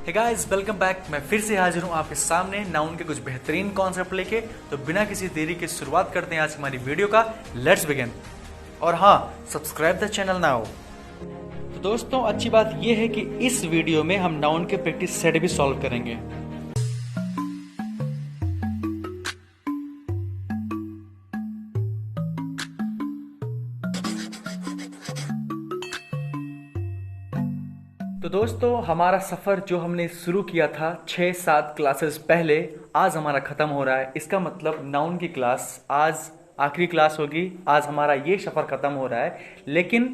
Hey guys, welcome back. मैं फिर से हाजिर हूँ आपके सामने नाउन के कुछ बेहतरीन कॉन्सेप्ट लेके। तो बिना किसी देरी के शुरुआत करते हैं आज हमारी वीडियो का। Let's begin. और हाँ, सब्सक्राइब द चैनल नाउ। तो दोस्तों, अच्छी बात यह है कि इस वीडियो में हम नाउन के प्रैक्टिस सेट भी सॉल्व करेंगे। तो दोस्तों, हमारा सफ़र जो हमने शुरू किया था 6-7 क्लासेस पहले, आज हमारा ख़त्म हो रहा है। इसका मतलब नाउन की क्लास आज आखिरी क्लास होगी। आज हमारा ये सफ़र ख़त्म हो रहा है, लेकिन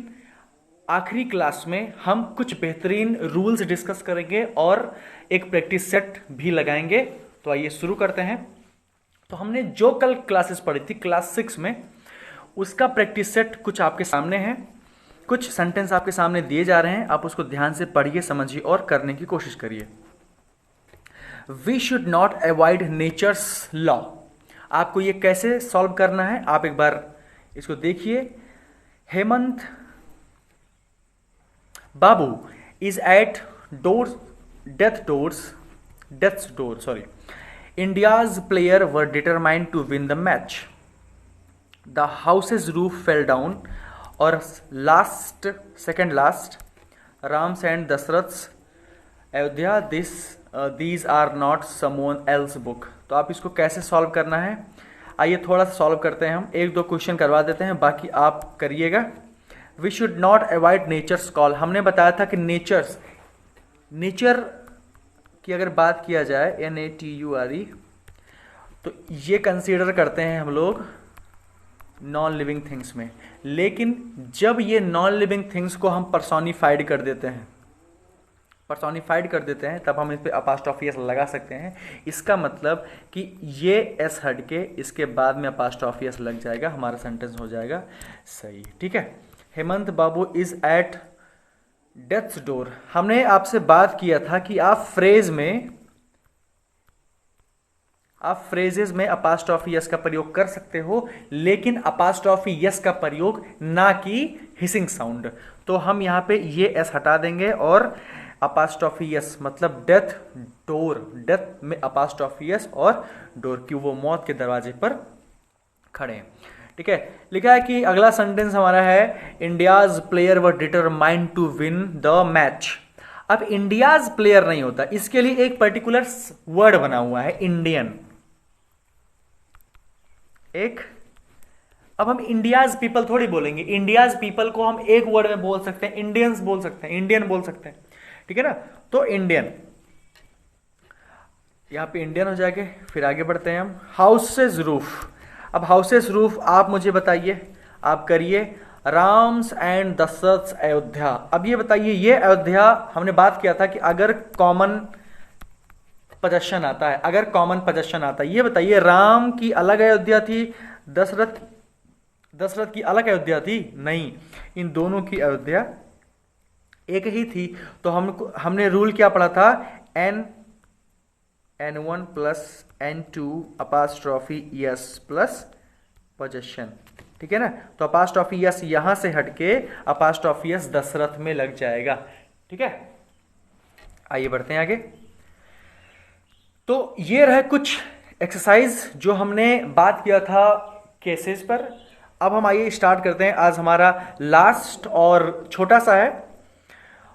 आखिरी क्लास में हम कुछ बेहतरीन रूल्स डिस्कस करेंगे और एक प्रैक्टिस सेट भी लगाएंगे। तो आइए शुरू करते हैं। तो हमने जो कल क्लासेस पढ़ी थी क्लास 6 में, उसका प्रैक्टिस सेट कुछ आपके सामने है। कुछ सेंटेंस आपके सामने दिए जा रहे हैं, आप उसको ध्यान से पढ़िए, समझिए और करने की कोशिश करिए। We should not avoid nature's law. आपको ये कैसे सॉल्व करना है, आप एक बार इसको देखिए। Hemant Babu is at death's door. India's player were determined to win the match. The house's roof fell down, और second last, Ram's and Dasrath's Ayodhya, these are not someone else book। तो आप इसको कैसे सॉल्व करना है, आइए थोड़ा सा सॉल्व करते हैं। हम एक दो क्वेश्चन करवा देते हैं, बाकी आप करिएगा। We should not avoid nature's call. हमने बताया था कि नेचर की अगर बात किया जाए NATURE, तो ये कंसीडर करते हैं हम लोग नॉन लिविंग थिंग्स में। लेकिन जब ये नॉन लिविंग थिंग्स को हम पर्सोनिफाइड कर देते हैं तब हम इस पे अपास्ट्रोफी एस लगा सकते हैं। इसका मतलब कि ये एस हट के इसके बाद में अपास्ट्रोफी एस लग जाएगा, हमारा सेंटेंस हो जाएगा सही। ठीक है। Hemant Babu is at death's door. हमने आपसे बात किया था कि आप फ्रेजेस में अपास्ट्रोफी यस का प्रयोग कर सकते हो, लेकिन अपास्ट्रोफी यस का प्रयोग ना कि हिसिंग साउंड। तो हम यहां पे ये एस हटा देंगे और अपास्ट्रोफी यस मतलब डेथ डोर, डेथ में अपास्ट्रोफी यस और डोर की वो मौत के दरवाजे पर खड़े हैं। ठीक है। लिखा है कि अगला सेंटेंस हमारा है India's player were determined to win the match. अब इंडियाज प्लेयर नहीं होता, इसके लिए एक पर्टिकुलर वर्ड बना हुआ है, इंडियन। अब हम इंडियाज पीपल थोड़ी बोलेंगे। इंडियाज पीपल को हम एक वर्ड में बोल सकते हैं, इंडियंस बोल सकते हैं, इंडियन बोल सकते हैं। ठीक है ना। तो इंडियन, यहां पे इंडियन हो जाएगा। फिर आगे बढ़ते हैं हम। Houses roof. अब हाउसेस रूफ आप मुझे बताइए, आप करिए। राम्स एंड दशरथ्स अयोध्या। अब ये बताइए, ये अयोध्या हमने बात किया था कि अगर कॉमन पोजेशन आता है, ये बताइए राम की अलग अयोध्या थी, दशरथ की अलग अयोध्या थी? नहीं, इन दोनों की अयोध्या एक ही थी। तो हमने रूल क्या पढ़ा था, N1 plus N2 apostrophe S plus possession. ठीक है ना। तो अपास्ट्रोफी यस यहां से हटके अपास्ट्रोफी यस दशरथ में लग जाएगा। ठीक है। आइए बढ़ते हैं आगे। तो ये रहे कुछ एक्सरसाइज जो हमने बात किया था केसेस पर। अब हम आइए स्टार्ट करते हैं। आज हमारा लास्ट और छोटा सा है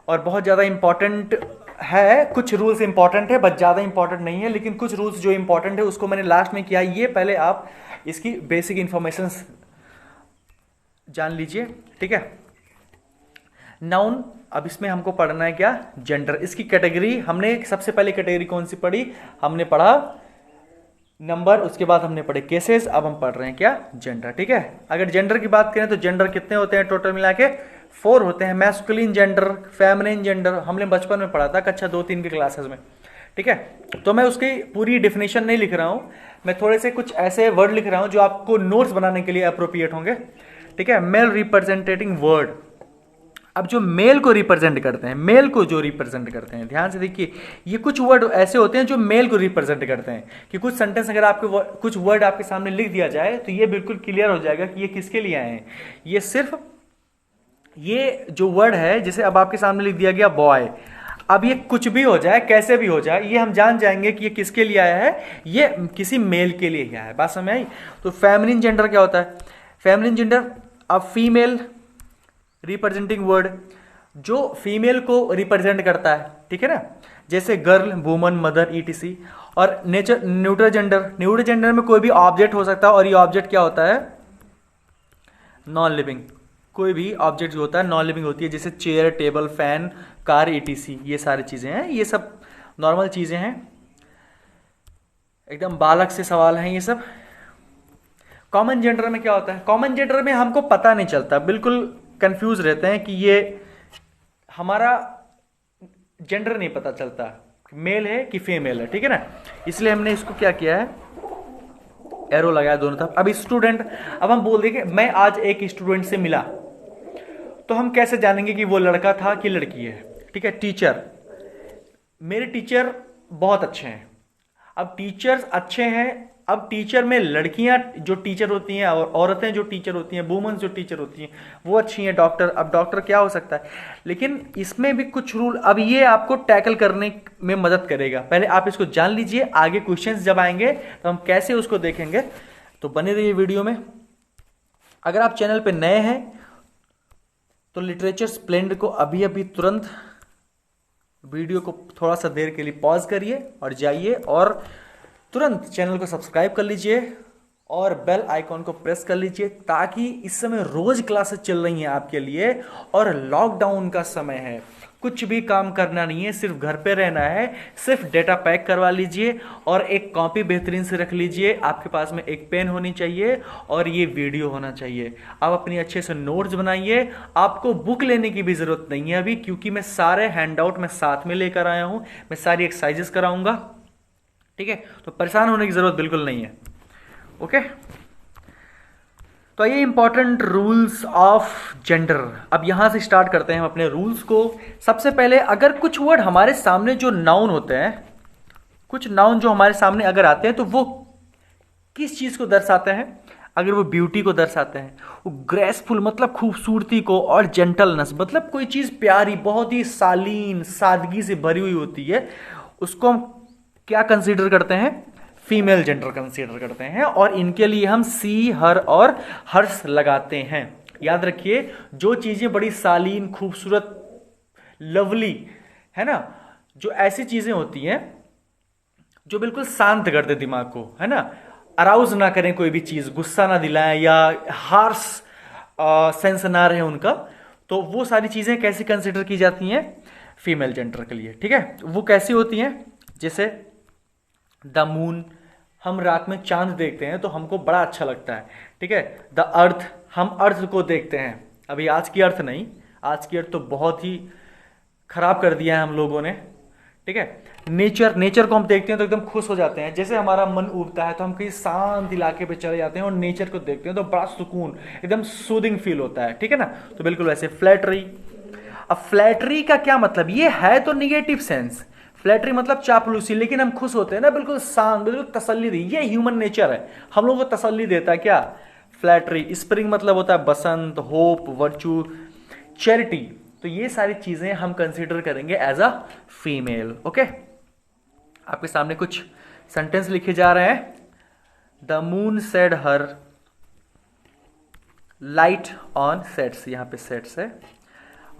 और बहुत ज़्यादा इंपॉर्टेंट है। कुछ रूल्स इंपॉर्टेंट है, बट ज़्यादा इंपॉर्टेंट नहीं है, लेकिन कुछ रूल्स जो इंपॉर्टेंट है उसको मैंने लास्ट में किया। ये पहले आप इसकी बेसिक इंफॉर्मेशन जान लीजिए। ठीक है। नाउन, अब इसमें हमको पढ़ना है क्या, जेंडर। इसकी कैटेगरी हमने सबसे पहले कैटेगरी कौन सी पढ़ी, हमने पढ़ा नंबर, उसके बाद हमने पढ़े केसेस, अब हम पढ़ रहे हैं क्या, जेंडर। ठीक है। अगर जेंडर की बात करें तो जेंडर कितने होते हैं टोटल मिला के, 4 होते हैं। मैस्कुलिन जेंडर, फेमिनिन जेंडर, हमने बचपन में पढ़ा था कक्षा 2-3 की क्लासेस में। ठीक है। तो मैं उसकी पूरी डिफिनेशन नहीं लिख रहा हूं, मैं थोड़े से कुछ ऐसे वर्ड लिख रहा हूं जो आपको नोट्स बनाने के लिए अप्रोप्रिएट होंगे। ठीक है। Male representing word. अब जो मेल को रिप्रेजेंट करते हैं, ध्यान से देखिए, ये कुछ वर्ड ऐसे होते हैं जो मेल को रिप्रेजेंट करते हैं। कि कुछ सेंटेंस अगर आपके कुछ वर्ड आपके सामने लिख दिया जाए तो ये बिल्कुल क्लियर हो जाएगा कि ये किसके लिए आए हैं। ये सिर्फ ये जो वर्ड है, जैसे अब आपके सामने लिख दिया गया बॉय, अब ये कुछ भी हो जाए, कैसे भी हो जाए, ये हम जान जाएंगे कि ये किसके लिए आया है, ये किसी मेल के लिए ही आया है। बात समझ आई? तो फेमिनिन जेंडर क्या होता है? फेमिनिन जेंडर अब फीमेल रिप्रेजेंटिंग वर्ड जो फीमेल को रिप्रेजेंट करता है, ठीक है ना, जैसे गर्ल, वुमन, मदर, ईटीसी। और nature neutral gender, neutral gender में कोई भी ऑब्जेक्ट हो सकता है, और ये ऑब्जेक्ट क्या होता है? Non living. कोई भी ऑब्जेक्ट जो होता है नॉन लिविंग होती है, जैसे chair, table, fan, car, etc, ये सारी चीजें हैं, ये सब नॉर्मल चीजें हैं, एकदम बालक से सवाल हैं ये सब। कॉमन जेंडर में क्या होता है? कॉमन जेंडर में हमको पता नहीं चलता, बिल्कुल कंफ्यूज रहते हैं कि ये हमारा जेंडर नहीं पता चलता, मेल है कि फीमेल है, ठीक है ना। इसलिए हमने इसको क्या किया है, एरो लगाया दोनों तरफ। अब स्टूडेंट, अब हम बोल देंगे मैं आज एक स्टूडेंट से मिला, तो हम कैसे जानेंगे कि वो लड़का था कि लड़की है? ठीक है। टीचर, मेरे टीचर बहुत अच्छे हैं। अब टीचर्स अच्छे हैं, अब टीचर में लड़कियां जो टीचर होती हैं और औरतें जो टीचर होती हैं, वुमेन्स जो टीचर होती हैं, वो अच्छी हैं। डॉक्टर, अब डॉक्टर क्या हो सकता है? लेकिन इसमें भी कुछ रूल, अब ये आपको टैकल करने में मदद करेगा। पहले आप इसको जान लीजिए, आगे क्वेश्चंस जब आएंगे तो हम कैसे उसको देखेंगे। तो बने रहिए वीडियो में। अगर आप चैनल पे नए हैं तो लिटरेचर स्प्लेंडर को अभी अभी तुरंत वीडियो को थोड़ा सा देर के लिए पॉज करिए और जाइए और तुरंत चैनल को सब्सक्राइब कर लीजिए और बेल आइकॉन को प्रेस कर लीजिए, ताकि इस समय रोज क्लासेस चल रही हैं आपके लिए और लॉकडाउन का समय है, कुछ भी काम करना नहीं है, सिर्फ घर पे रहना है। सिर्फ डेटा पैक करवा लीजिए और एक कॉपी बेहतरीन से रख लीजिए, आपके पास में एक पेन होनी चाहिए और ये वीडियो होना चाहिए। आप अपनी अच्छे से नोट्स बनाइए। आपको बुक लेने की भी जरूरत नहीं है अभी, क्योंकि मैं सारे हैंडआउट में साथ में लेकर आया हूं, मैं सारी एक्सरसाइजेस कराऊंगा, ठीक है। तो परेशान होने की जरूरत बिल्कुल नहीं है, ओके। तो ये इंपॉर्टेंट रूल्स ऑफ जेंडर, अब यहां से स्टार्ट करते हैं हम अपने रूल्स को। सबसे पहले, अगर कुछ वर्ड हमारे सामने जो नाउन होते हैं, कुछ नाउन जो हमारे सामने अगर आते हैं, तो वो किस चीज को दर्शाते हैं? अगर वो ब्यूटी को दर्शाते हैं, वो ग्रेसफुल मतलब खूबसूरती को, और जेंटलनेस मतलब कोई चीज प्यारी, बहुत ही शालीन, सादगी से भरी हुई होती है, उसको हम क्या कंसीडर करते हैं? फीमेल जेंडर कंसीडर करते हैं। और इनके लिए हम सी, हर और हर्ष लगाते हैं। याद रखिए, जो चीजें बड़ी शालीन, खूबसूरत, लवली है ना, जो ऐसी चीजें होती हैं जो बिल्कुल शांत कर दे दिमाग को, है ना, अराउज ना करें कोई भी चीज, गुस्सा ना दिलाएं या हार्श सेंस ना रहे उनका, तो वो सारी चीजें कैसे कंसीडर की जाती हैं? फीमेल जेंडर के लिए, ठीक है। वो कैसी होती हैं? जैसे द मून, हम रात में चांद देखते हैं तो हमको बड़ा अच्छा लगता है, ठीक है। द अर्थ, हम अर्थ को देखते हैं, अभी आज की अर्थ नहीं, आज की अर्थ तो बहुत ही खराब कर दिया है हम लोगों ने, ठीक है। नेचर, नेचर को हम देखते हैं तो एकदम खुश हो जाते हैं, जैसे हमारा मन उबता है तो हम कहीं शांत इलाके पे चले जाते हैं और नेचर को देखते हैं तो बड़ा सुकून, एकदम सूदिंग फील होता है, ठीक है ना। तो बिल्कुल वैसे फ्लैटरी। अब फ्लैटरी का क्या मतलब? ये है तो निगेटिव सेंस, फ्लैटरी मतलब चापलूसी, लेकिन हम खुश होते हैं ना, बिल्कुल शांत, बिल्कुल तसल्ली दी, ये ह्यूमन नेचर है, हम लोगों को तसल्ली देता है क्या? फ्लैटरी। स्प्रिंग मतलब होता है बसंत, होप, वर्चू, चैरिटी। तो ये सारी चीजें हम कंसीडर करेंगे एज अ फीमेल, ओके। आपके सामने कुछ सेंटेंस लिखे जा रहे हैं। The moon said her light on sets, यहां पे सेट्स है,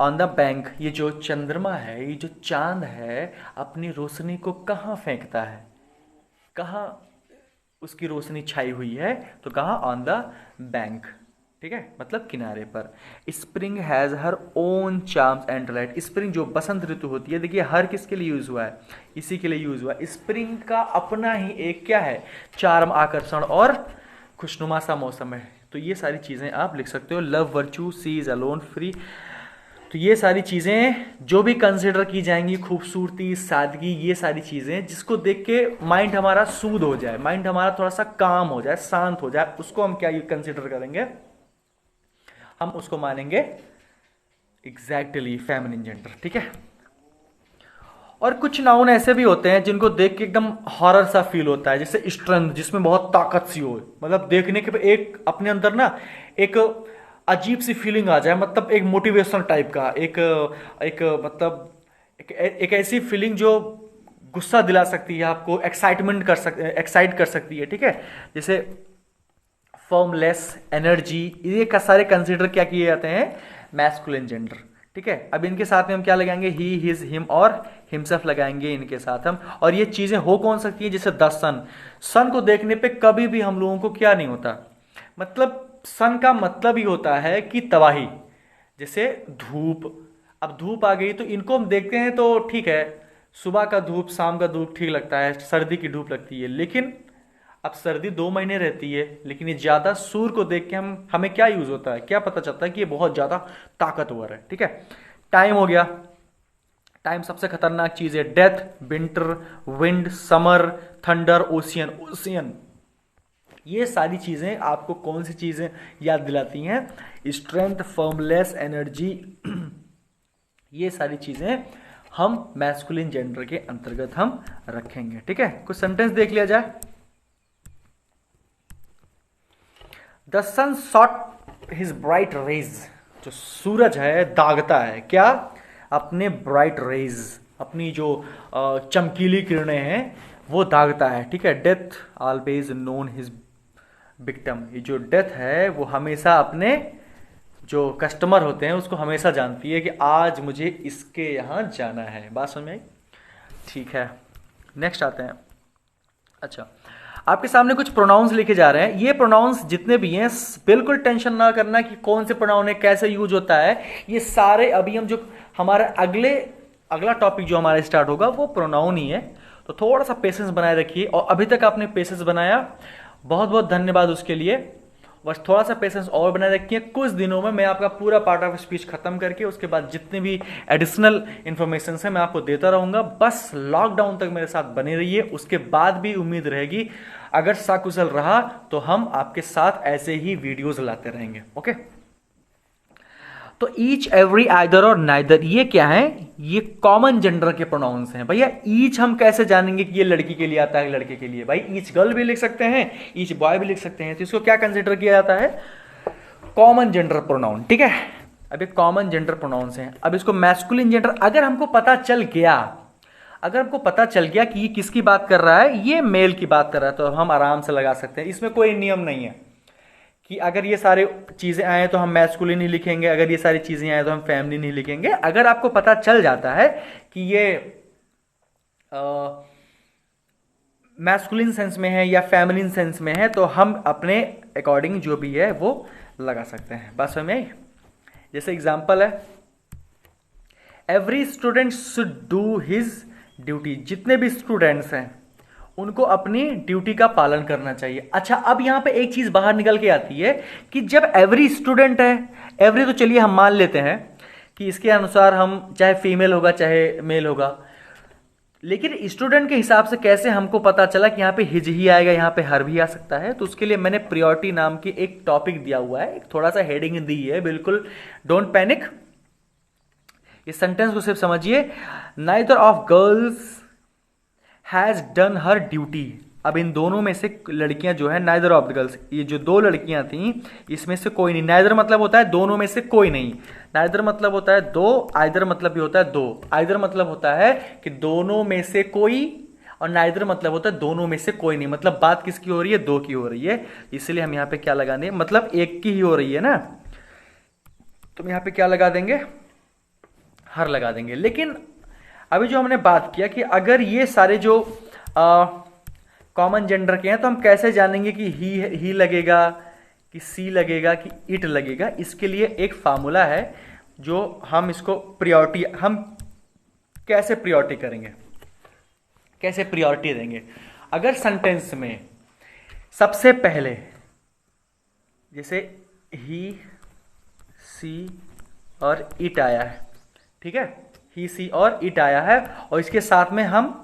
ऑन द बैंक, ये जो चंद्रमा है, ये जो चांद है, अपनी रोशनी को कहाँ फेंकता है? कहाँ उसकी रोशनी छाई हुई है? तो कहाँ? ऑन द बैंक, ठीक है, मतलब किनारे पर। Spring has her own charms and delight. Spring जो बसंत ऋतु होती है, देखिए हर किसके लिए यूज हुआ है? इसी के लिए यूज हुआ है। स्प्रिंग का अपना ही एक क्या है? चार्म, आकर्षण और खुशनुमा सा मौसम है। तो ये सारी चीजें आप लिख सकते हो। Love, virtue, she is alone, free. तो ये सारी चीजें जो भी कंसिडर की जाएंगी, खूबसूरती, सादगी, ये सारी चीजें जिसको देख के माइंड हमारा सूद हो जाए, माइंड हमारा थोड़ा सा काम हो जाए, शांत हो जाए, उसको हम क्या कंसिडर करेंगे? हम उसको मानेंगे एग्जैक्टली फेमिनिन जेंडर, ठीक है। और कुछ नाउन ऐसे भी होते हैं जिनको देख के एकदम हॉरर सा फील होता है, जैसे स्ट्रेंथ, जिसमें बहुत ताकत सी हो, मतलब देखने के एक अपने अंदर ना एक अजीब सी फीलिंग आ जाए, मतलब एक मोटिवेशनल टाइप का, एक मतलब एक ऐसी फीलिंग जो गुस्सा दिला सकती है आपको, एक्साइट कर सकती है, ठीक है। जैसे फॉर्मलेस, एनर्जी, ये का सारे कंसिडर क्या किए जाते हैं, मैस्कुलिन जेंडर, ठीक है। अब इनके साथ में हम क्या लगाएंगे, ही, हिज, हिम और हिमसेल्फ लगाएंगे इनके साथ हम। और ये चीजें हो कौन सकती है, जैसे द सन, सन को देखने पे कभी भी हम लोगों को क्या नहीं होता, मतलब सन का मतलब ही होता है कि तबाही। जैसे धूप, अब धूप आ गई तो इनको हम देखते हैं तो ठीक है, सुबह का धूप, शाम का धूप ठीक लगता है, सर्दी की धूप लगती है, लेकिन अब सर्दी 2 महीने रहती है, लेकिन ये ज्यादा सूर्य को देख के हमें क्या यूज होता है, क्या पता चलता है कि ये बहुत ज्यादा ताकतवर है, ठीक है। टाइम हो गया, टाइम सबसे खतरनाक चीज है, death, winter, wind, summer, thunder, ocean, ocean, ये सारी चीजें आपको कौन सी चीजें याद दिलाती हैं, स्ट्रेंथ, फर्मलेस, एनर्जी, ये सारी चीजें हम मैस्कुलिन जेंडर के अंतर्गत हम रखेंगे, ठीक है। कुछ सेंटेंस देख लिया जाए। The sun shot his bright rays, जो सूरज है दागता है क्या, अपने ब्राइट रेज, अपनी जो चमकीली किरणें हैं वो दागता है, ठीक है। Death always known his victim, ये जो डेथ है वो हमेशा अपने जो कस्टमर होते हैं उसको हमेशा जानती है कि आज मुझे इसके यहाँ जाना है। बात समझ में आई, ठीक है। नेक्स्ट आते हैं। अच्छा, आपके सामने कुछ प्रोनाउंस लिखे जा रहे हैं, ये प्रोनाउंस जितने भी हैं बिल्कुल टेंशन ना करना कि कौन से प्रोनाउन है, कैसे यूज होता है, ये सारे अभी हम जो हमारा अगला टॉपिक जो हमारा स्टार्ट होगा वो प्रोनाउन ही है, तो थोड़ा सा पेशेंस बनाए रखिए। और अभी तक आपने पेशेंस बनाया, बहुत बहुत धन्यवाद उसके लिए, बस थोड़ा सा पेशेंस और बनाए रखिए। कुछ दिनों में मैं आपका पूरा पार्ट ऑफ स्पीच खत्म करके उसके बाद जितने भी एडिशनल इंफॉर्मेशन है मैं आपको देता रहूंगा। बस लॉकडाउन तक मेरे साथ बने रहिए, उसके बाद भी उम्मीद रहेगी अगर सकुशल रहा तो हम आपके साथ ऐसे ही वीडियोस लाते रहेंगे, ओके। तो ईच, एवरी, आइदर और नाइदर, ये क्या है, ये कॉमन जेंडर के प्रोनाउंस हैं। भैया ईच हम कैसे जानेंगे कि ये लड़की के लिए आता है लड़के के लिए, भाई ईच गर्ल भी लिख सकते हैं, ईच बॉय भी लिख सकते हैं, तो इसको क्या कंसिडर किया जाता है, कॉमन जेंडर प्रोनाउन, ठीक है। अब ये कॉमन जेंडर प्रोनाउंस हैं। अब इसको मैस्कुलिन जेंडर अगर हमको पता चल गया कि ये किसकी बात कर रहा है, ये मेल की बात कर रहा है, तो हम आराम से लगा सकते हैं। इसमें कोई नियम नहीं है कि अगर ये सारे चीजें आए तो हम मैस्कुलिन ही लिखेंगे, अगर ये सारी चीजें आए तो हम फेमिनिन ही लिखेंगे। अगर आपको पता चल जाता है कि ये मैस्कुलिन सेंस में है या फेमिनिन सेंस में है, तो हम अपने अकॉर्डिंग जो भी है वो लगा सकते हैं। बस हमें जैसे एग्जांपल है, every student should do his duty, जितने भी स्टूडेंट्स हैं उनको अपनी ड्यूटी का पालन करना चाहिए। अच्छा, अब यहां पे एक चीज बाहर निकल के आती है कि जब एवरी स्टूडेंट है, एवरी तो चलिए हम मान लेते हैं कि इसके अनुसार हम चाहे फीमेल होगा चाहे मेल होगा, लेकिन स्टूडेंट के हिसाब से कैसे हमको पता चला कि यहाँ पे हिज ही आएगा, यहाँ पे हर भी आ सकता है। तो उसके लिए मैंने प्रियोरिटी नाम की एक टॉपिक दिया हुआ है, एक थोड़ा सा हेडिंग दी है, बिल्कुल डोंट पैनिक। इस सेंटेंस को सिर्फ समझिए, neither of girls has done her duty. अब इन दोनों में से लड़कियां जो है, नाइदर ऑफ द गर्ल्स, ये जो दो लड़कियां थी इसमें से कोई नहीं। नाइदर मतलब होता है दोनों में से कोई नहीं, नाइदर मतलब होता है दो, आइदर मतलब भी होता है दो। आइदर मतलब होता है कि दोनों में से कोई, और नाइदर मतलब होता है दोनों में से कोई नहीं, मतलब बात किसकी हो रही है, दो की हो रही है। इसलिए हम यहाँ पे क्या लगा देंगे, मतलब एक की ही हो रही है ना, तो हम यहाँ पे क्या लगा देंगे, हर लगा देंगे। लेकिन अभी जो हमने बात किया कि अगर ये सारे जो कॉमन जेंडर के हैं तो हम कैसे जानेंगे कि ही लगेगा कि सी लगेगा कि इट लगेगा। इसके लिए एक फार्मूला है जो हम इसको प्रियोरिटी, हम कैसे प्रियोरिटी करेंगे, कैसे प्रियोरिटी देंगे। अगर सेंटेंस में सबसे पहले जैसे ही, सी और इट आया है, ठीक है, ही, सी और इट आया है, और इसके साथ में हम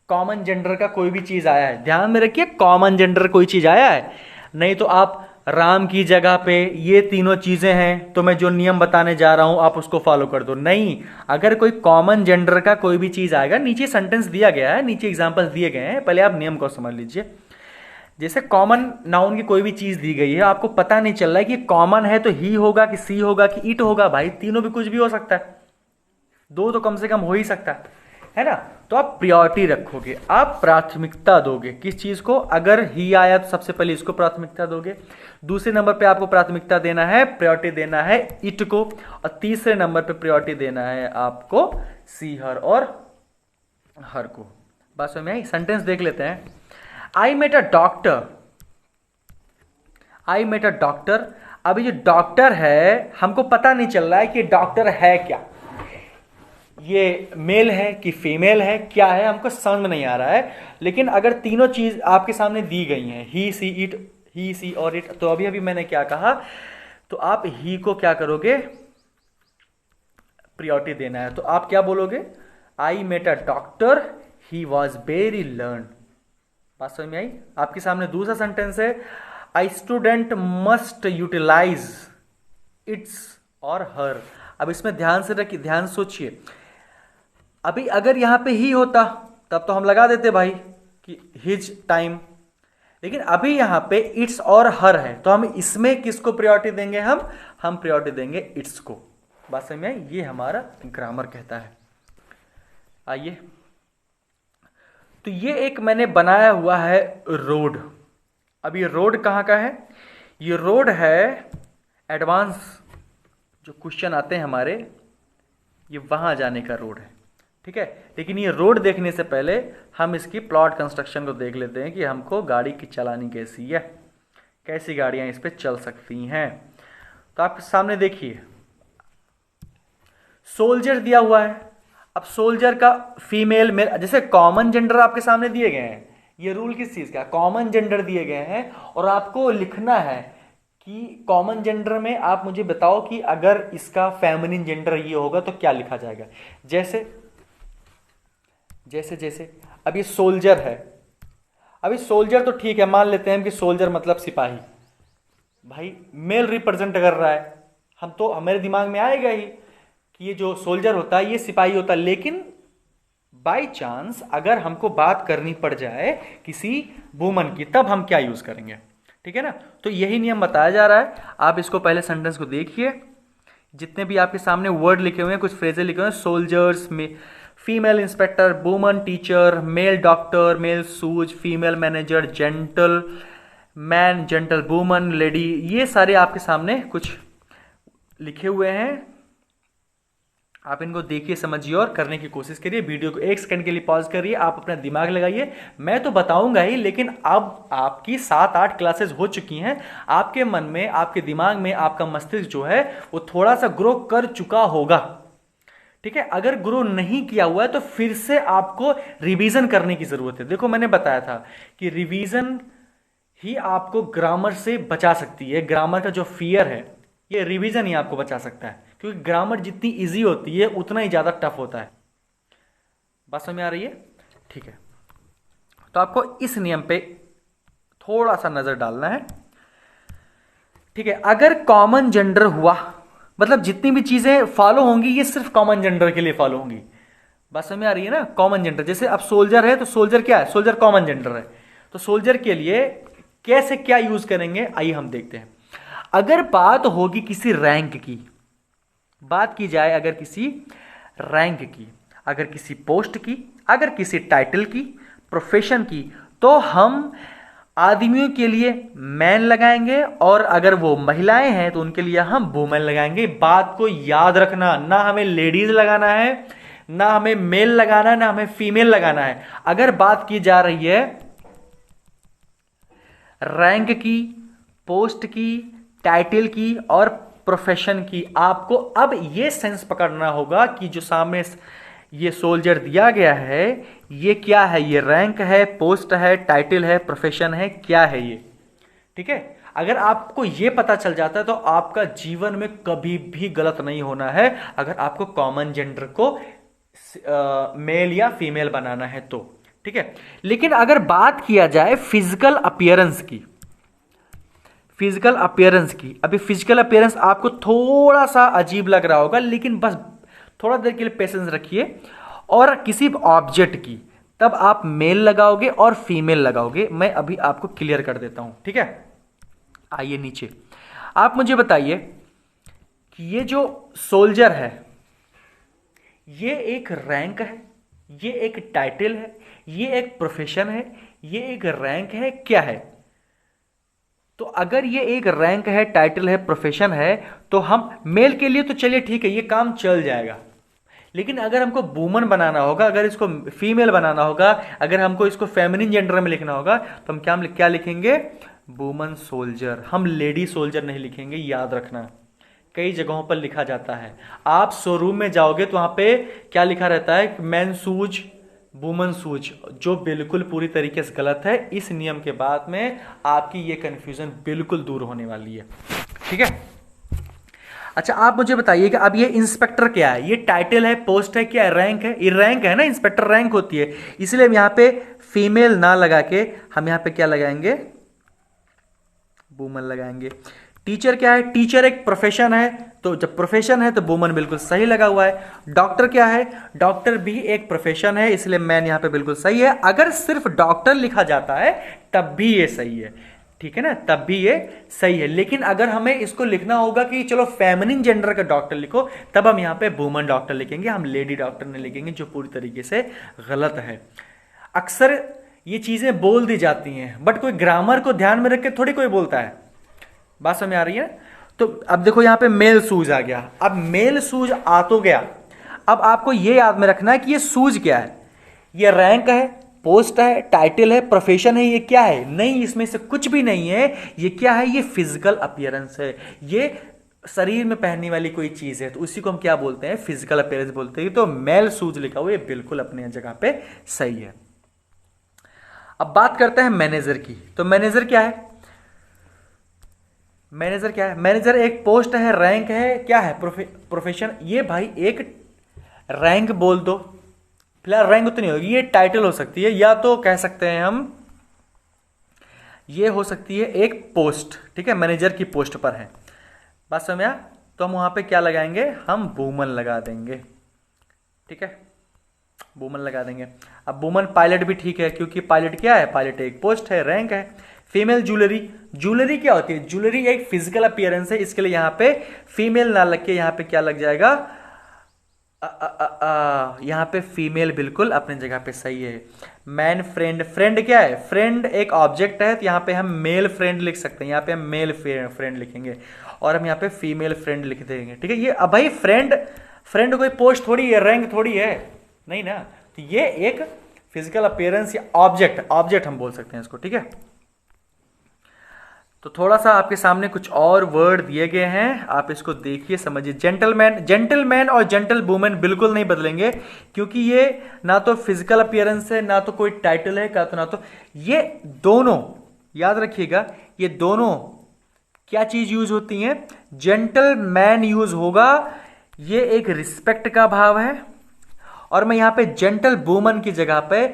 कॉमन जेंडर का कोई भी चीज आया है, ध्यान में रखिए कॉमन जेंडर कोई चीज आया है, नहीं तो आप राम की जगह पे ये तीनों चीजें हैं तो मैं जो नियम बताने जा रहा हूं आप उसको फॉलो कर दो, नहीं। अगर कोई कॉमन जेंडर का कोई भी चीज आएगा, नीचे सेंटेंस दिया गया है, नीचे एग्जांपल्स दिए गए हैं, पहले आप नियम को समझ लीजिए। जैसे कॉमन नाउन की कोई भी चीज दी गई है, आपको पता नहीं चल रहा है कि कॉमन है तो ही होगा कि सी होगा कि इट होगा, भाई तीनों भी कुछ भी हो सकता है। दो तो कम से कम हो ही सकता है ना। तो आप प्रायोरिटी रखोगे, आप प्राथमिकता दोगे किस चीज को, अगर ही आया तो सबसे पहले इसको प्राथमिकता दोगे, दूसरे नंबर पे आपको प्राथमिकता देना है, प्रायोरिटी देना है इट को, और तीसरे नंबर पे प्रायोरिटी देना है आपको सी हर और हर को। बात समझ में आई? सेंटेंस देख लेते हैं। I met a doctor, I met a doctor. अभी जो डॉक्टर है हमको पता नहीं चल रहा है कि डॉक्टर है क्या, ये मेल है कि फीमेल है, क्या है हमको समझ में नहीं आ रहा है। लेकिन अगर तीनों चीज आपके सामने दी गई हैं, ही सी इट, ही सी और इट, तो अभी अभी मैंने क्या कहा, तो आप ही को क्या करोगे, प्रायोरिटी देना है। तो आप क्या बोलोगे, I met a doctor, he was very learn. बात समझ में आई? आपके सामने दूसरा सेंटेंस है, I student must utilize its or her. अब इसमें ध्यान से रखिए, ध्यान सोचिए, अभी अगर यहां पे ही होता तब तो हम लगा देते भाई कि हिज टाइम, लेकिन अभी यहां पे इट्स और हर है, तो हम इसमें किसको प्रायोरिटी देंगे, हम प्रायोरिटी देंगे इट्स को। बात समझ में आई? ये हमारा ग्रामर कहता है। आइए, तो ये एक मैंने बनाया हुआ है रोड। अब ये रोड कहाँ का है, ये रोड है एडवांस जो क्वेश्चन आते हैं हमारे, ये वहां जाने का रोड है, ठीक है। लेकिन ये रोड देखने से पहले हम इसकी प्लॉट कंस्ट्रक्शन को देख लेते हैं कि हमको गाड़ी की चलानी कैसी है, कैसी गाड़ियां इस पे चल सकती हैं। तो आपके सामने देखिए सोल्जर दिया हुआ है। अब सोल्जर का फीमेल मेल, जैसे कॉमन जेंडर आपके सामने दिए गए हैं, ये रूल किस चीज का, कॉमन जेंडर दिए गए हैं, और आपको लिखना है कि कॉमन जेंडर में आप मुझे बताओ कि अगर इसका फेमिनिन जेंडर ये होगा तो क्या लिखा जाएगा। जैसे जैसे जैसे अब ये सोल्जर है, अभी सोल्जर तो ठीक है, मान लेते हैं कि सोल्जर मतलब सिपाही, भाई मेल रिप्रेजेंट कर रहा है, हम तो हमारे दिमाग में आएगा ही कि ये जो सोल्जर होता है ये सिपाही होता है। लेकिन बाय चांस अगर हमको बात करनी पड़ जाए किसी वुमन की, तब हम क्या यूज करेंगे, ठीक है ना। तो यही नियम बताया जा रहा है। आप इसको पहले सेंटेंस को देखिए, जितने भी आपके सामने वर्ड लिखे हुए हैं, कुछ फ्रेजें लिखे हुए हैं, सोल्जर्स में female inspector, woman teacher, male doctor, male सूज, female manager, gentleman, gentlewoman, lady, ये सारे आपके सामने कुछ लिखे हुए हैं। आप इनको देखिए, समझिए और करने की कोशिश करिए। वीडियो को 1 सेकंड के लिए पॉज करिए, आप अपना दिमाग लगाइए। मैं तो बताऊंगा ही, लेकिन अब आपकी 7-8 क्लासेस हो चुकी हैं, आपके मन में, आपके दिमाग में, आपका मस्तिष्क जो है वो थोड़ा सा ग्रो कर चुका होगा, ठीक है। अगर ग्रो नहीं किया हुआ है तो फिर से आपको रिवीजन करने की जरूरत है। देखो मैंने बताया था कि रिवीजन ही आपको ग्रामर से बचा सकती है। ग्रामर का जो फियर है, ये रिवीजन ही आपको बचा सकता है, क्योंकि ग्रामर जितनी इजी होती है उतना ही ज्यादा टफ होता है। बात समझ में आ रही है? ठीक है, तो आपको इस नियम पे थोड़ा सा नजर डालना है, ठीक है। अगर कॉमन जेंडर हुआ, मतलब जितनी भी चीजें फॉलो होंगी ये सिर्फ कॉमन जेंडर के लिए फॉलो होंगी। बात समझ में आ रही है ना? कॉमन जेंडर, जैसे अब सोल्जर है तो सोल्जर क्या है, सोल्जर कॉमन जेंडर है, तो सोल्जर के लिए कैसे क्या यूज करेंगे, आइए हम देखते हैं। अगर बात होगी किसी रैंक की, बात की जाए अगर किसी रैंक की, अगर किसी पोस्ट की, अगर किसी टाइटल की, प्रोफेशन की, तो हम आदमियों के लिए मैन लगाएंगे, और अगर वो महिलाएं हैं तो उनके लिए हम वुमेन लगाएंगे। बात को याद रखना, ना हमें लेडीज लगाना है, ना हमें मेल लगाना है, ना हमें फीमेल लगाना है। अगर बात की जा रही है रैंक की, पोस्ट की, टाइटल की और प्रोफेशन की, आपको अब ये सेंस पकड़ना होगा कि जो सामने ये सोल्जर दिया गया है ये क्या है, ये रैंक है, पोस्ट है, टाइटल है, प्रोफेशन है, क्या है ये, ठीक है। अगर आपको ये पता चल जाता है तो आपका जीवन में कभी भी गलत नहीं होना है, अगर आपको कॉमन जेंडर को मेल या फीमेल बनाना है तो, ठीक है। लेकिन अगर बात किया जाए फिजिकल अपीयरेंस की, फिजिकल अपीयरेंस की, अभी फिजिकल अपीयरेंस आपको थोड़ा सा अजीब लग रहा होगा, लेकिन बस थोड़ा देर के लिए पेशेंस रखिए। और किसी ऑब्जेक्ट की, तब आप मेल लगाओगे और फीमेल लगाओगे। मैं अभी आपको क्लियर कर देता हूं, ठीक है। आइए नीचे, आप मुझे बताइए कि ये जो सोल्जर है ये एक रैंक है, ये एक टाइटल है, ये एक प्रोफेशन है, ये एक रैंक है, क्या है? तो अगर ये एक रैंक है, टाइटल है, प्रोफेशन है, तो हम मेल के लिए तो चलिए ठीक है, ये काम चल जाएगा। लेकिन अगर हमको वुमन बनाना होगा, अगर इसको फीमेल बनाना होगा, अगर हमको इसको फेमिनिन जेंडर में लिखना होगा, तो हम क्या लिखेंगे? Woman soldier. हम लेडी सोल्जर नहीं लिखेंगे, याद रखना। कई जगहों पर लिखा जाता है, आप शोरूम में जाओगे तो वहां पे क्या लिखा रहता है? मैन शूज, वुमन शूज, जो बिल्कुल पूरी तरीके से गलत है। इस नियम के बाद में आपकी ये कंफ्यूजन बिल्कुल दूर होने वाली है, ठीक है? अच्छा, आप मुझे बताइए कि अब ये इंस्पेक्टर क्या है? ये टाइटल है, पोस्ट है, क्या है? रैंक है। ये रैंक है ना, इंस्पेक्टर रैंक होती है, इसलिए हम यहाँ पे फीमेल ना लगा के हम यहाँ पे क्या लगाएंगे? वुमन लगाएंगे। टीचर क्या है? टीचर एक प्रोफेशन है, तो जब प्रोफेशन है तो वुमन बिल्कुल सही लगा हुआ है। डॉक्टर क्या है? डॉक्टर भी एक प्रोफेशन है, इसलिए मैन यहाँ पे बिल्कुल सही है। अगर सिर्फ डॉक्टर लिखा जाता है तब भी ये सही है, ठीक है ना, तब भी ये सही है। लेकिन अगर हमें इसको लिखना होगा कि चलो फेमिनिन जेंडर का डॉक्टर लिखो, तब हम यहाँ पे वुमन डॉक्टर लिखेंगे, हम लेडी डॉक्टर नहीं लिखेंगे, जो पूरी तरीके से गलत है। अक्सर ये चीजें बोल दी जाती हैं, बट कोई ग्रामर को ध्यान में रख के थोड़ी कोई बोलता है। बात समझ आ रही है? तो अब देखो यहाँ पे मेल शूज आ गया। अब मेल शूज आ तो गया, अब आपको ये याद में रखना है कि ये शूज क्या है? ये रैंक है, पोस्ट है, टाइटल है, प्रोफेशन है, ये क्या है? नहीं, इसमें से कुछ भी नहीं है। ये क्या है? ये फिजिकल अपीयरेंस है, ये शरीर में पहनने वाली कोई चीज है, तो उसी को हम क्या बोलते हैं? फिजिकल अपीयरेंस बोलते हैं। तो मेल शूज लिखा हुआ, ये बिल्कुल अपने जगह पे सही है। अब बात करते हैं मैनेजर की। तो मैनेजर क्या है? मैनेजर क्या है? मैनेजर एक पोस्ट है, रैंक है, क्या है? प्रोफेशन। ये भाई एक रैंक बोल दो, फिलहाल रैंक उतनी होगी, ये टाइटल हो सकती है, या तो कह सकते हैं हम ये हो सकती है एक पोस्ट, ठीक है? मैनेजर की पोस्ट पर है। बात समझ आ? तो हम वहां पे क्या लगाएंगे? हम वुमन लगा देंगे, ठीक है? वुमन लगा देंगे। अब वुमन पायलट भी ठीक है, क्योंकि पायलट क्या है? पायलट एक पोस्ट है, रैंक है। फीमेल ज्वेलरी, ज्वेलरी क्या होती है? ज्वेलरी एक फिजिकल अपीयरेंस है, इसके लिए यहां पे फीमेल ना लग के यहां पे क्या लग जाएगा? यहां पे फीमेल बिल्कुल अपने जगह पे सही है। मैन फ्रेंड, फ्रेंड क्या है? फ्रेंड एक ऑब्जेक्ट है, तो यहां पे हम मेल फ्रेंड लिख सकते हैं, यहां पे हम मेल फ्रेंड लिखेंगे, और हम यहां पे फीमेल फ्रेंड लिख देंगे, ठीक है? ये अब भाई फ्रेंड, फ्रेंड कोई पोस्ट थोड़ी है, रैंक थोड़ी है, नहीं ना। तो ये एक फिजिकल अपीयरेंस या ऑब्जेक्ट, ऑब्जेक्ट हम बोल सकते हैं इसको, ठीक है? तो थोड़ा सा आपके सामने कुछ और वर्ड दिए गए हैं, आप इसको देखिए, समझिए। जेंटलमैन, जेंटलमैन और जेंटल वुमेन बिल्कुल नहीं बदलेंगे, क्योंकि ये ना तो फिजिकल अपीयरेंस है, ना तो कोई टाइटल है, का तो ना तो ये दोनों, याद रखिएगा, ये दोनों क्या चीज यूज होती है? जेंटलमैन यूज होगा, ये एक रिस्पेक्ट का भाव है। और मैं यहां पे जेंटल वुमन की जगह पे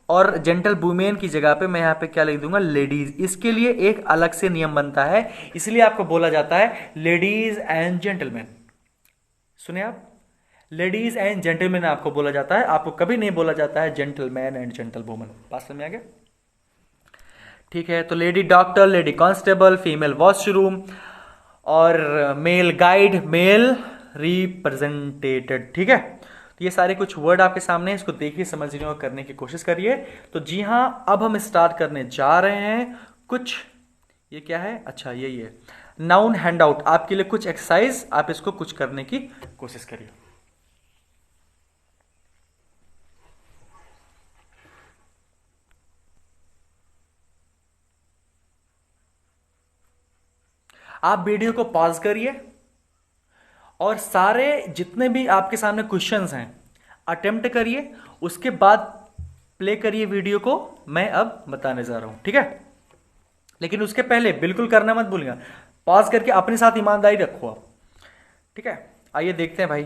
और जेंटल वुमेन की जगह पे मैं यहां पे क्या लिख दूंगा? लेडीज। इसके लिए एक अलग से नियम बनता है, इसलिए आपको बोला जाता है लेडीज एंड जेंटलमैन। सुने आप, लेडीज एंड जेंटलमैन आपको बोला जाता है, आपको कभी नहीं बोला जाता है जेंटलमैन एंड जेंटल वुमन। बात समझ में आ गया? ठीक है, तो lady doctor, lady constable, female washroom, और मेल गाइड, मेल रिप्रेजेंटेटेड, ठीक है? तो ये सारे कुछ वर्ड आपके सामने, इसको देखिए, समझने और करने की कोशिश करिए। तो जी हाँ, अब हम स्टार्ट करने जा रहे हैं कुछ, ये क्या है? अच्छा, यही है नाउन हैंडआउट, आपके लिए कुछ एक्सरसाइज, आप इसको कुछ करने की कोशिश करिए। आप वीडियो को पॉज करिए और सारे जितने भी आपके सामने क्वेश्चंस हैं अटेम्प्ट करिए, उसके बाद प्ले करिए वीडियो को, मैं अब बताने जा रहा हूं, ठीक है? लेकिन उसके पहले बिल्कुल करना मत भूलिएगा, पॉज करके अपने साथ ईमानदारी रखो आप, ठीक है? आइए देखते हैं भाई।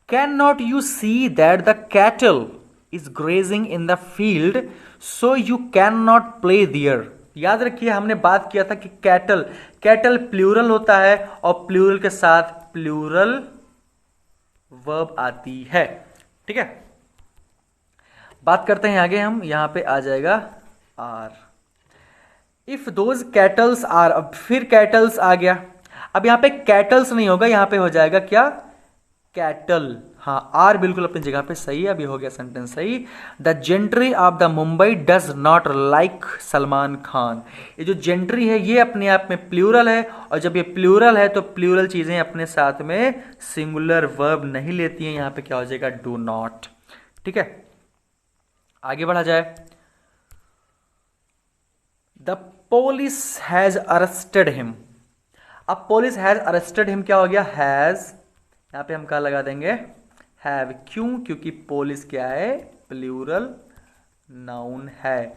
Can not you see that the cattle is grazing in the field, so you can not play there. याद रखिए, हमने बात किया था कि कैटल, कैटल प्लूरल होता है, और प्लूरल के साथ प्लूरल वर्ब आती है, ठीक है? बात करते हैं आगे हम, यहां पे आ जाएगा are. If those cattles are, अब फिर कैटल्स आ गया, अब यहां पे कैटल्स नहीं होगा, यहां पे हो जाएगा क्या? कैटल। हाँ, आर बिल्कुल अपनी जगह पे सही है, अभी हो गया सेंटेंस सही। The gentry of the Mumbai does not like Salman Khan. ये जो जेंट्री है ये अपने आप में प्लूरल है, और जब ये प्लूरल है तो प्लूरल चीजें अपने साथ में सिंगुलर वर्ब नहीं लेती हैं। यहां पे क्या हो जाएगा, डू नॉट। ठीक है, आगे बढ़ा जाए। The police has arrested him. अब पुलिस हैज अरेस्टेड हिम क्या हो गया, हैज। यहां पे हम क्या लगा देंगे, हैव। क्यों, क्योंकि पुलिस क्या है, प्लूरल नाउन है।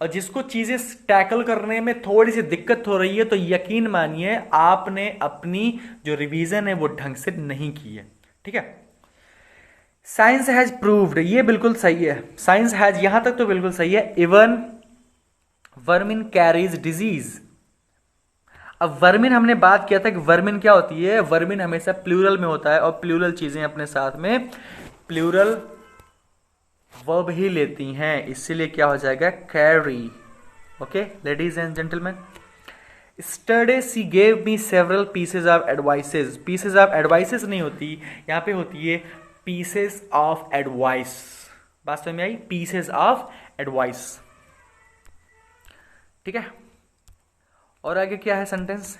और जिसको चीजें टैकल करने में थोड़ी सी दिक्कत हो रही है तो यकीन मानिए आपने अपनी जो रिवीजन है वो ढंग से नहीं की है। ठीक है, साइंस हैज प्रूव्ड, ये बिल्कुल सही है। साइंस हैज यहां तक तो बिल्कुल सही है। Even vermin carries disease. अब वर्मिन हमने बात किया था कि वर्मिन क्या होती है, वर्मिन हमेशा प्लूरल में होता है, और प्लूरल चीजें अपने साथ में प्लूरल वर्ब ही लेती हैं, इसीलिए क्या हो जाएगा, carry. Okay ladies and gentleman, yesterday she gave me several pieces of advices. Pieces of advices नहीं होती, यहां पे होती है पीसेज ऑफ एडवाइस। बात समझ में आई, पीसेज ऑफ एडवाइस। ठीक है, और आगे क्या है sentence,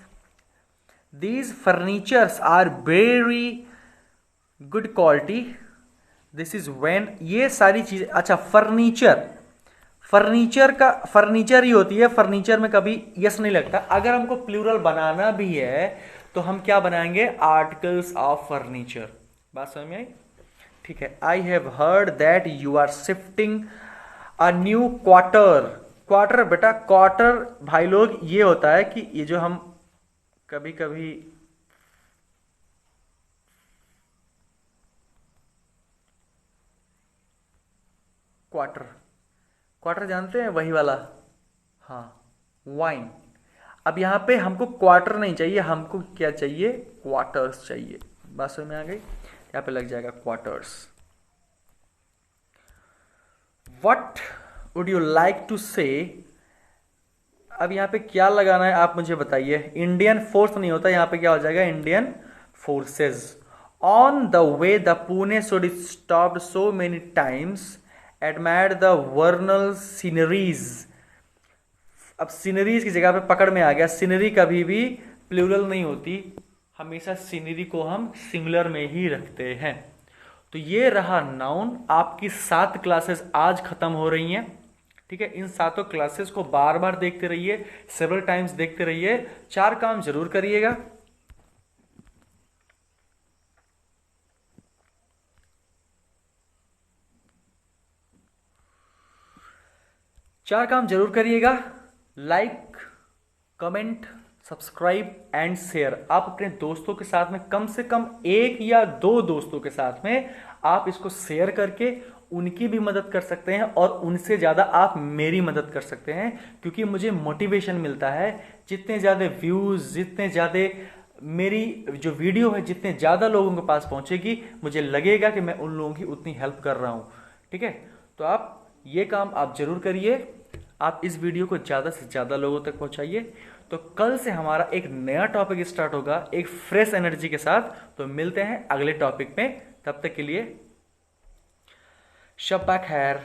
these furnitures are very good quality. This is when, ये सारी चीजें, अच्छा फर्नीचर, फर्नीचर का फर्नीचर ही होती है, फर्नीचर में कभी यस नहीं लगता। अगर हमको प्लूरल बनाना भी है तो हम क्या बनाएंगे, आर्टिकल्स ऑफ फर्नीचर। बात समझ में आई, ठीक है। I have heard that you are shifting a new quarter. Quarter बेटा, क्वार्टर भाई लोग ये होता है कि ये जो हम कभी कभी क्वार्टर, क्वार्टर जानते हैं, वही वाला, हाँ वाइन। अब यहां पे हमको क्वार्टर नहीं चाहिए, हमको क्या चाहिए, क्वार्टर्स चाहिए। बात समझ में आ गई, यहां पे लग जाएगा quarters. What would you like to say, अब यहां पे क्या लगाना है आप मुझे बताइए। इंडियन फोर्स नहीं होता, यहां पे क्या हो जाएगा, Indian forces. On the way the Pune should stop so many times, admire the वर्नल sceneries. अब सीनरीज की जगह पे पकड़ में आ गया, सीनरी कभी भी प्लूरल नहीं होती, हमेशा सीनरी को हम सिंगुलर में ही रखते हैं। तो ये रहा नाउन। आपकी 7 क्लासेस आज खत्म हो रही हैं। ठीक है, इन 7 क्लासेस को बार बार देखते रहिए, सेवरल टाइम्स देखते रहिए। 4 काम जरूर करिएगा। Like, comment, subscribe and share. आप अपने दोस्तों के साथ में कम से कम 1 या 2 दोस्तों के साथ में आप इसको शेयर करके उनकी भी मदद कर सकते हैं, और उनसे ज़्यादा आप मेरी मदद कर सकते हैं, क्योंकि मुझे मोटिवेशन मिलता है। जितने ज़्यादा व्यूज़, जितने ज़्यादा मेरी जो वीडियो है जितने ज़्यादा लोगों के पास पहुंचेगी, मुझे लगेगा कि मैं उन लोगों की उतनी हेल्प कर रहा हूँ। ठीक है, तो आप ये काम आप जरूर करिए। आप इस वीडियो को ज़्यादा से ज़्यादा लोगों तक पहुंचाइए। तो कल से हमारा एक नया टॉपिक स्टार्ट होगा, एक फ्रेश एनर्जी के साथ। तो मिलते हैं अगले टॉपिक में, तब तक के लिए शब्बा खैर।